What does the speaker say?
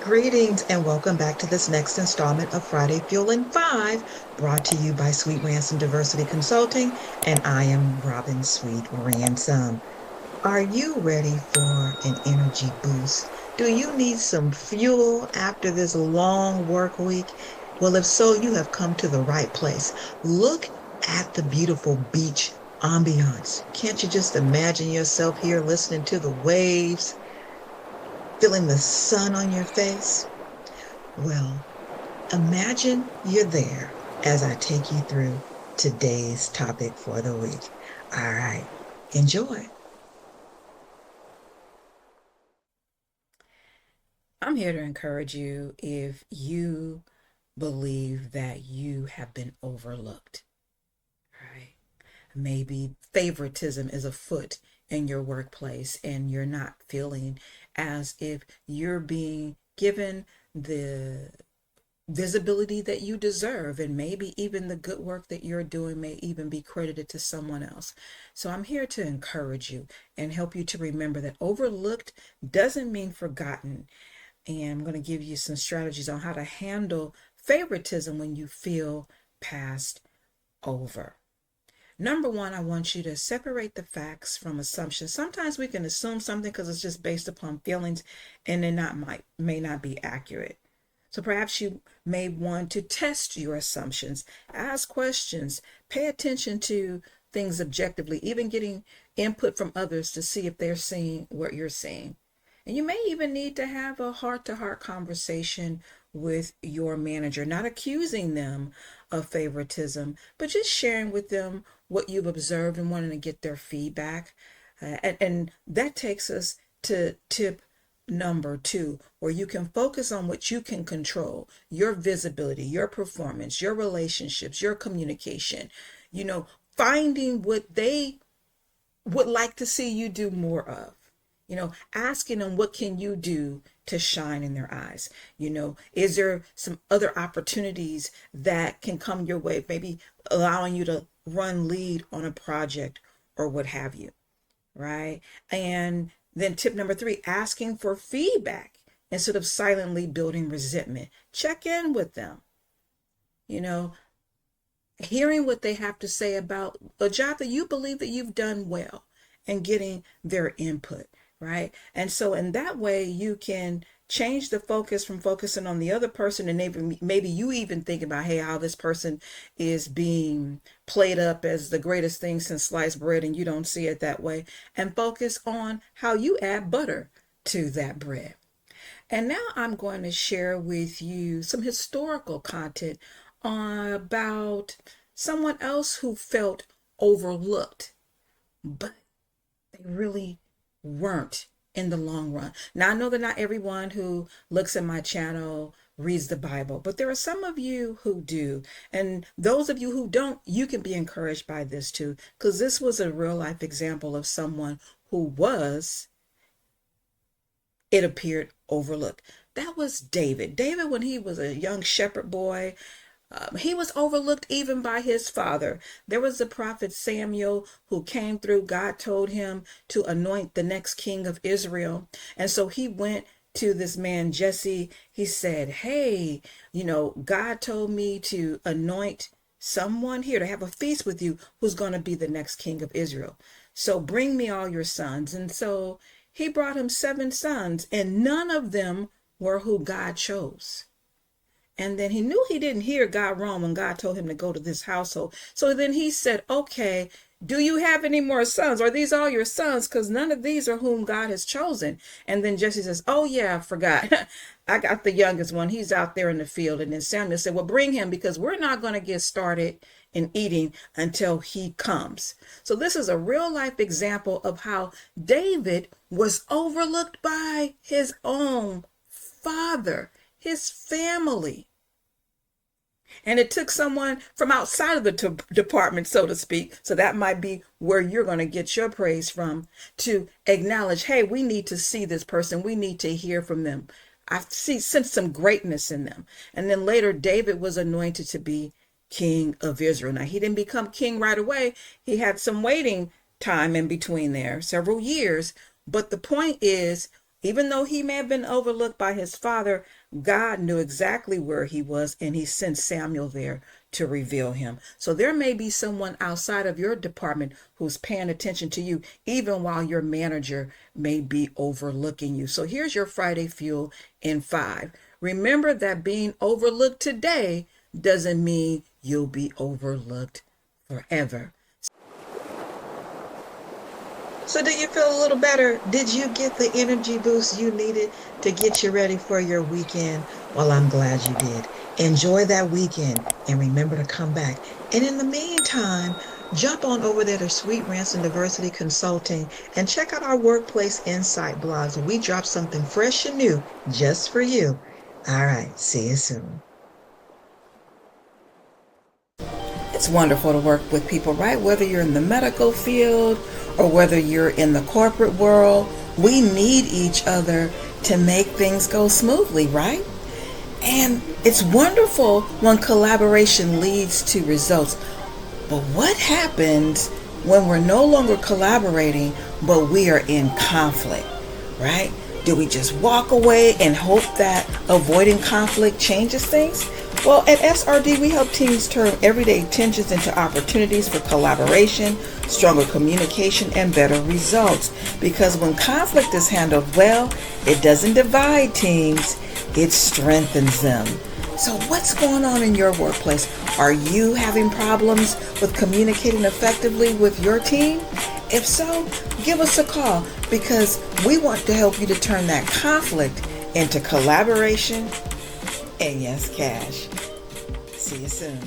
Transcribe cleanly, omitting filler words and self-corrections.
Greetings and welcome back to this next installment of Friday Fueling 5, brought to you by Sweet Ransom Diversity Consulting, and I am Robin Sweet Ransom. Are you ready for an energy boost? Do you need some fuel after this long work week? Well, if so, you have come to the right place. Look at the beautiful beach ambiance. Can't you just imagine yourself here listening to the waves, feeling the sun on your face? Well, imagine you're there as I take you through today's topic for the week. All right, enjoy. I'm here to encourage you if you believe that you have been overlooked, right? Maybe favoritism is afoot in your workplace and you're not feeling as if you're being given the visibility that you deserve, and maybe even the good work that you're doing may even be credited to someone else. So I'm here to encourage you and help you to remember that overlooked doesn't mean forgotten. And I'm going to give you some strategies on how to handle favoritism when you feel passed over. Number one, I want you to separate the facts from assumptions. Sometimes we can assume something because it's just based upon feelings and it may not be accurate. So perhaps you may want to test your assumptions, ask questions, pay attention to things objectively, even getting input from others to see if they're seeing what you're seeing. And you may even need to have a heart-to-heart conversation with your manager, not accusing them of favoritism, but just sharing with them what you've observed and wanting to get their feedback. And that takes us to tip number two, where you can focus on what you can control: your visibility, your performance, your relationships, your communication, finding what they would like to see you do more of. Asking them, what can you do to shine in their eyes? Is there some other opportunities that can come your way, maybe allowing you to run lead on a project or what have you, right? And then tip number three, asking for feedback instead of silently building resentment. Check in with them, you know, hearing what they have to say about a job that you believe that you've done well, and getting their input, right? And so in that way, you can change the focus from focusing on the other person, and maybe you even think about, hey, how this person is being played up as the greatest thing since sliced bread, and you don't see it that way, and focus on how you add butter to that bread. And now I'm going to share with you some historical content about someone else who felt overlooked, but they really weren't in the long run. Now, I know that not everyone who looks at my channel reads the Bible, but there are some of you who do. And those of you who don't, you can be encouraged by this too, because this was a real life example of someone who was, it appeared, overlooked. That was David. David, when he was a young shepherd boy, he was overlooked even by his father. There was the prophet Samuel who came through. God told him to anoint the next king of Israel. And so he went to this man, Jesse. He said, hey, God told me to anoint someone here to have a feast with you who's going to be the next king of Israel. So bring me all your sons. And so he brought him 7 sons, and none of them were who God chose. And then he knew he didn't hear God wrong when God told him to go to this household. So then he said, okay, do you have any more sons? Are these all your sons? Because none of these are whom God has chosen. And then Jesse says, oh yeah, I forgot. I got the youngest one. He's out there in the field. And then Samuel said, well, bring him, because we're not going to get started in eating until he comes. So this is a real life example of how David was overlooked by his own father, his family. And it took someone from outside of the department, so to speak, so that might be where you're going to get your praise from, to acknowledge, hey, we need to see this person. We need to hear from them. Sense some greatness in them. And then later, David was anointed to be king of Israel. Now, he didn't become king right away. He had some waiting time in between there, several years. But the point is, Even though he may have been overlooked by his father, God knew exactly where he was, and he sent Samuel there to reveal him. So there may be someone outside of your department who's paying attention to you, even while your manager may be overlooking you. So here's your Friday Fuel in 5. Remember that being overlooked today doesn't mean you'll be overlooked forever. So do you feel a little better? Did you get the energy boost you needed to get you ready for your weekend? Well, I'm glad you did. Enjoy that weekend and remember to come back. And in the meantime, jump on over there to Sweet Ransom Diversity Consulting and check out our Workplace Insight blogs. We drop something fresh and new just for you. All right, see you soon. It's wonderful to work with people, right? Whether you're in the medical field or whether you're in the corporate world, we need each other to make things go smoothly, right? And it's wonderful when collaboration leads to results. But what happens when we're no longer collaborating, but we are in conflict, right? Do we just walk away and hope that avoiding conflict changes things? Well, at SRD, we help teams turn everyday tensions into opportunities for collaboration, stronger communication, and better results. Because when conflict is handled well, it doesn't divide teams, it strengthens them. So what's going on in your workplace? Are you having problems with communicating effectively with your team? If so, give us a call because we want to help you to turn that conflict into collaboration and yes, cash. See you soon.